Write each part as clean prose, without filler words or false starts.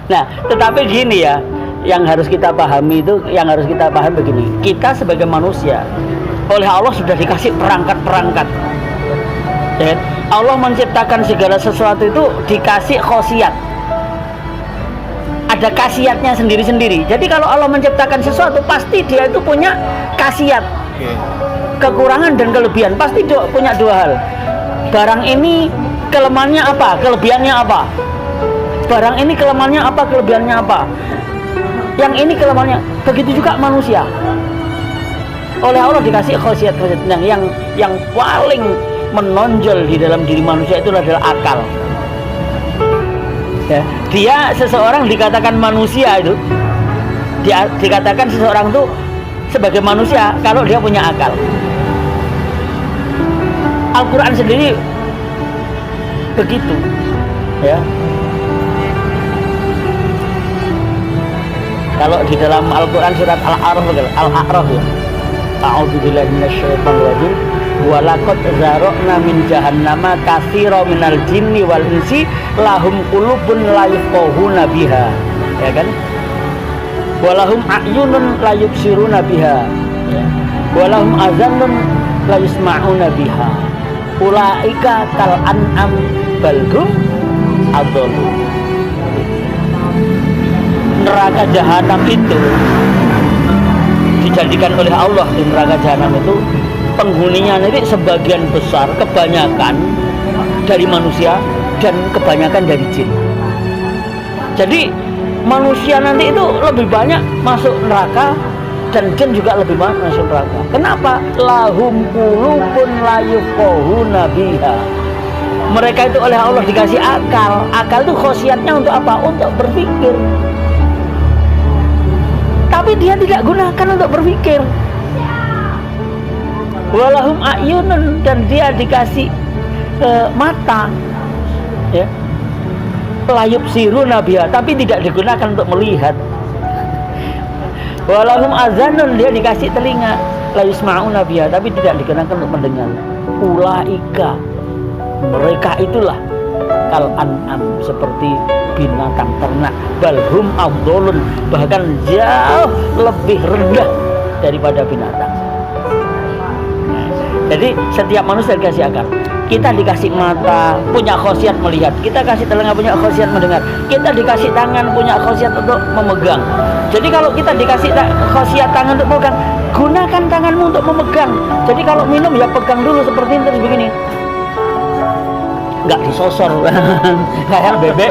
Nah, tetapi gini ya, yang harus kita pahami begini. Kita sebagai manusia oleh Allah sudah dikasih perangkat-perangkat. Ya, Allah menciptakan segala sesuatu itu dikasih khosiat. Ada khasiatnya sendiri-sendiri. Jadi kalau Allah menciptakan sesuatu, pasti dia itu punya khasiat. Kekurangan dan kelebihan pasti punya dua hal. Barang ini kelemahannya apa, kelebihannya apa? Barang ini kelemahannya apa, kelebihannya apa? Yang ini kelemahannya. Begitu juga manusia. Oleh Allah dikasih khasiat yang paling menonjol di dalam diri manusia itu adalah akal. Ya, dia seseorang dikatakan manusia itu, dikatakan seseorang itu sebagai manusia kalau dia punya akal. Al-Quran sendiri begitu, ya. Kalau di dalam Al-Quran surat Al-A'raf ya. A'udzubillahi minasyaitonir rajim. Wa laqad zara'na min jahannama katsiran minal jinni wal insi lahum qulubun la yafqahuna biha. Ya kan? Wa lahum a'yunun la yubsiruna biha. Ya. Wa lahum azanun la yasma'una biha. Ulaika kal an'am bal hum adall. Neraka jahanam itu dijadikan oleh Allah, di neraka jahanam itu penghuninya nanti sebagian besar, kebanyakan dari manusia dan kebanyakan dari jin. Jadi manusia nanti itu lebih banyak masuk neraka dan jin juga lebih banyak masuk neraka. Kenapa? Lahum qulubun la yafqahuna biha. Mereka itu oleh Allah dikasih akal. Akal itu khosiatnya untuk apa? Untuk berpikir. Tapi dia tidak gunakan untuk berpikir. Walahum a'yunun, dan dia dikasih mata, ya, layub siruna biha, tapi tidak digunakan untuk melihat. Walahum azanun, dia dikasih telinga, layusma'una biha, tapi tidak digunakan untuk mendengar. Ulaika, mereka itulah kal an'am, seperti binatang ternak, balhum adolun, bahkan jauh lebih rendah daripada binatang. Jadi setiap manusia dikasih akal. Kita dikasih mata, punya khosiat melihat. Kita kasih telinga, punya khosiat mendengar. Kita dikasih tangan, punya khosiat untuk memegang. Jadi kalau kita dikasih khosiat tangan untuk memegang, gunakan tanganmu untuk memegang. Jadi kalau minum ya pegang dulu seperti ini, terus begini. Nggak disosor kayak bebek.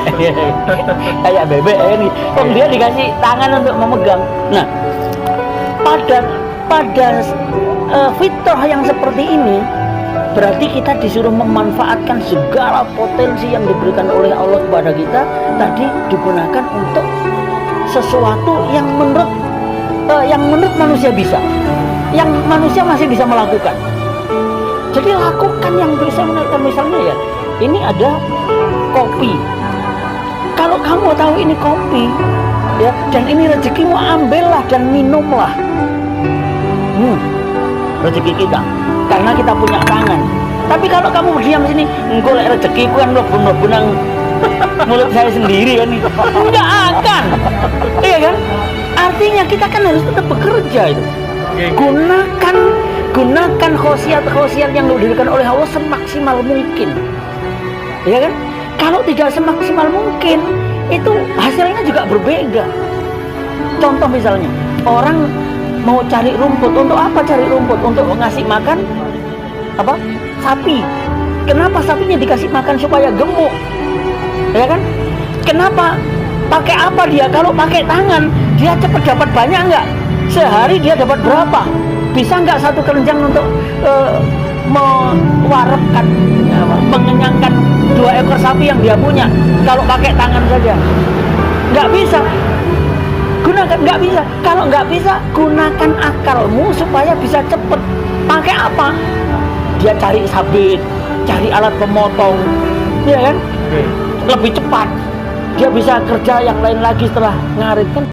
Kayak bebek ini. Oh, dia dikasih tangan untuk memegang. Nah, pada fitrah yang seperti ini, berarti kita disuruh memanfaatkan segala potensi yang diberikan oleh Allah kepada kita tadi, digunakan untuk sesuatu yang menurut manusia bisa, yang manusia masih bisa melakukan. Jadi lakukan yang bisa menaikkan. Misalnya ya, ini ada kopi. Kalau kamu tahu ini kopi, ya, dan ini rezekimu, ambillah dan minumlah. Rezeki kita, karena kita punya tangan. Tapi kalau kamu diam sini, golek rezeki kan mlebu-mlebu nang mulut saya sendiri kan, enggak akan. Iya kan? Artinya kita kan harus tetap bekerja itu. Gunakan khosiat-khosiat yang diberikan oleh Allah semaksimal mungkin. Iya kan? Kalau tidak semaksimal mungkin, itu hasilnya juga berbeda. Contoh misalnya, orang mau cari rumput. Untuk apa cari rumput? Untuk ngasih makan apa? Sapi. Kenapa sapinya dikasih makan? Supaya gemuk, ya kan? Kenapa? Pakai apa dia? Kalau pakai tangan, dia cepat dapat banyak nggak? Sehari dia dapat berapa? Bisa nggak satu keranjang untuk mewarapkan, mengenyangkan 2 ekor sapi yang dia punya? Kalau pakai tangan saja nggak bisa. Gunakan, nggak bisa. Kalau nggak bisa, gunakan akalmu supaya bisa cepet. Pakai apa? Dia cari sabit, cari alat pemotong, ya kan? Lebih cepat. Dia bisa kerja yang lain lagi setelah ngarit kan.